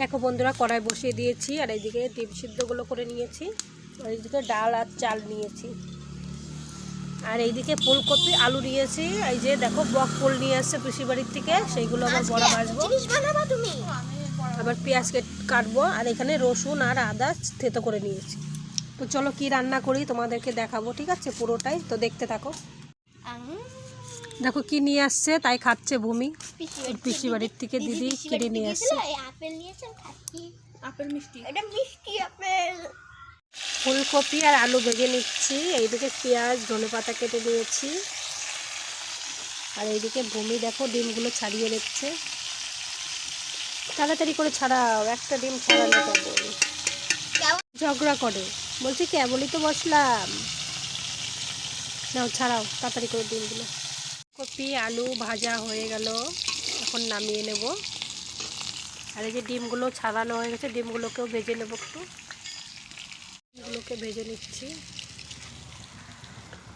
দেখো বন্ধুরা, কড়াই বসিয়ে দিয়েছি আর এইদিকে ডিম সিদ্ধগুলো করে নিয়েছি, আর এইদিকে ডাল আর চাল নিয়েছি, আর এইদিকে ফুলকপি আলু নিয়েছি। এই যে দেখো বক ফুল নিয়ে আসছে পিসির বাড়ির থেকে, সেইগুলো আবার বড়া ভাজবো, আবার পেঁয়াজ কাটবো, আর এখানে রসুন আর আদা থেতো করে নিয়েছি। তো চলো কি রান্না করি তোমাদেরকে দেখাবো, ঠিক আছে পুরোটাই, তো দেখতে থাকো। দেখো কি নিয়ে আসছে, তাই খাচ্ছে ভূমি পিসির বাড়ির থেকে, দিদি কিনে নিয়ে আসছে আপেল মিষ্টি, এটা মিষ্টি আপেল। ফুলকপি আর আলু ভেজে নিচ্ছি, এইদিকে পেঁয়াজ ধনেপাতা কেটে নিয়েছি, আর এইদিকে ভূমি দেখো ডিমগুলো ছাড়িয়ে নিচ্ছে। তাড়াতাড়ি করে ছাড়াও, একটা ডিম ছাড়ালে কেবল ঝগড়া করে, বলছি কেবলই তো বসলাম, নাও ছাড়াও তাড়াতাড়ি করে ডিমগুলো। কপি আলু ভাজা হয়ে গেল, এখন নামিয়ে নেব। আর এই যে ডিমগুলো ছাড়ানো হয়ে গেছে, ডিমগুলোকেও ভেজে নেব, একটু ডিমগুলোকে ভেজে নিচ্ছি।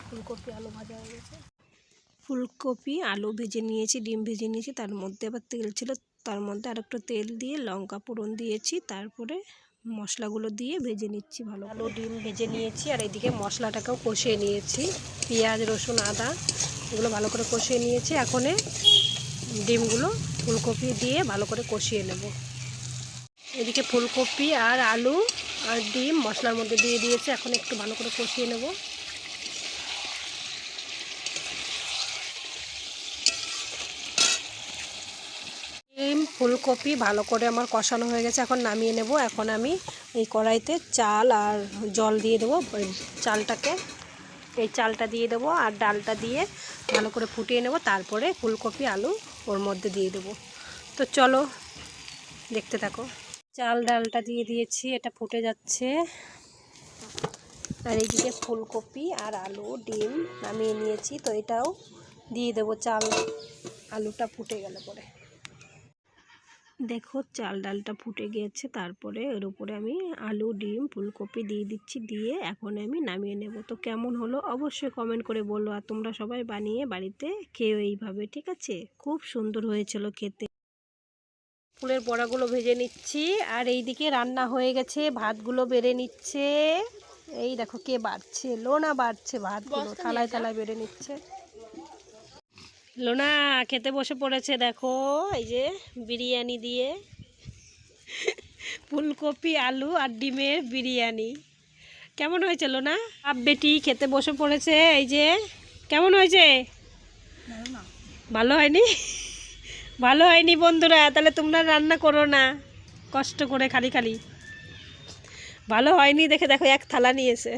ফুলকপি আলু ভাজা হয়ে গেছে, ফুলকপি আলু ভেজে নিয়েছি, ডিম ভেজে নিয়েছি, তার মধ্যে আবার তেল ছিল, তার মধ্যে আর একটু তেল দিয়ে লঙ্কা ফোড়ন দিয়েছি, তারপরে মশলাগুলো দিয়ে ভেজে নিচ্ছি ভালো। আলু ডিম ভেজে নিয়েছি, আর এইদিকে মশলাটাকেও কষিয়ে নিয়েছি, পেঁয়াজ রসুন আদা এগুলো ভালো করে কষিয়ে নিয়েছি। এখন ডিমগুলো ফুলকপি দিয়ে ভালো করে কষিয়ে নেব। এদিকে ফুলকপি আর আলু আর ডিম মশলার মধ্যে দিয়ে দিয়েছি, এখন একটু ভালো করে কষিয়ে নেব। ডিম ফুলকপি ভালো করে আমার কষানো হয়ে গেছে, এখন নামিয়ে নেব। এখন আমি এই কড়াইতে চাল আর জল দিয়ে দেবো, এই চালটা দিয়ে দেবো আর ডালটা দিয়ে ভালো করে ফুটিয়ে নেব, তারপরে ফুলকপি আলু ওর মধ্যে দিয়ে দেবো। তো চলো দেখতে থাকো। চাল ডালটা দিয়ে দিয়েছি, এটা ফুটে যাচ্ছে, আর এইদিকে ফুলকপি আর আলু ডিম নামিয়ে নিয়েছি, তো এটাও দিয়ে দেবো চাল আলুটা ফুটে গেলে পরে। দেখো চাল ডালটা ফুটে গিয়েছে, তারপরে এর উপরে আমি আলু ডিম ফুলকপি দিয়ে দিচ্ছি, দিয়ে এখন আমি নামিয়ে নেব। তো কেমন হলো অবশ্যই কমেন্ট করে বলো, আর তোমরা সবাই বানিয়ে বাড়িতে খেও এইভাবে, ঠিক আছে? খুব সুন্দর হয়েছিল খেতে। ফুলের বড়াগুলো ভেজে নিচ্ছি, আর এইদিকে রান্না হয়ে গেছে, ভাতগুলো বেড়ে নিচ্ছে। এই দেখো কে বাড়ছে, লোনা বাড়ছে, ভাতগুলো থালায় থালায় বেড়ে নিচ্ছে। লোনা খেতে বসে পড়েছে, দেখো এই যে বিরিয়ানি দিয়ে, ফুলকপি আলু আর ডিমের বিরিয়ানি। কেমন হয়েছে লোনা? বাপ বেটি খেতে বসে পড়েছে, এই যে কেমন হয়েছে? ভালো হয়নি? ভালো হয়নি বন্ধুরা, তাহলে তোমরা রান্না করো না কষ্ট করে খালি খালি। ভালো হয়নি দেখে দেখো এক থালা নিয়েছে।